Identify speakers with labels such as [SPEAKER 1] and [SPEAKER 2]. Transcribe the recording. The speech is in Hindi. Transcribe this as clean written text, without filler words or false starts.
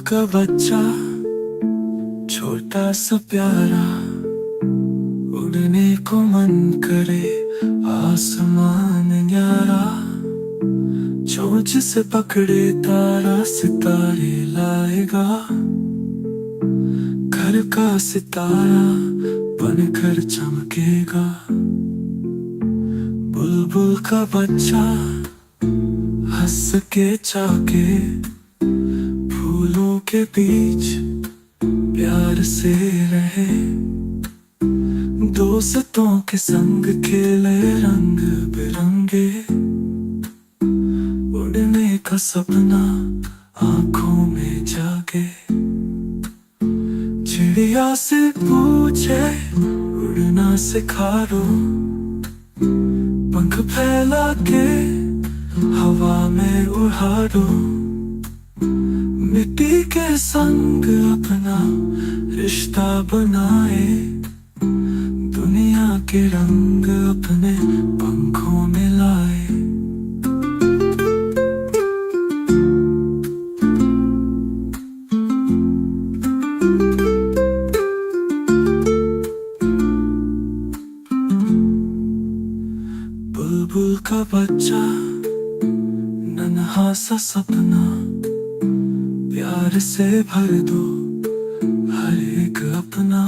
[SPEAKER 1] का बच्चा छोटा सा प्यारा, उड़ने को मन करे आसमान न्यारा। चोंच से पकड़े तारा सितारे लाएगा, घर का सितारा बनकर चमकेगा। बुलबुल का बच्चा हंस के चाके, फूलों के बीच प्यार से रहे। दोस्तों के संग खेले रंग बिरंगे, उड़ने का सपना आंखों में जागे। चिड़िया से पूछे उड़ना सिखा दो, पंख फैला के हवा में उड़ा दो। मिट्टी के संग अपना रिश्ता बनाए, दुनिया के रंग अपने पंखों में लाए। बुलबुल का बच्चा नन्हा सा सपना, प्यार से भर दो हर एक अपना।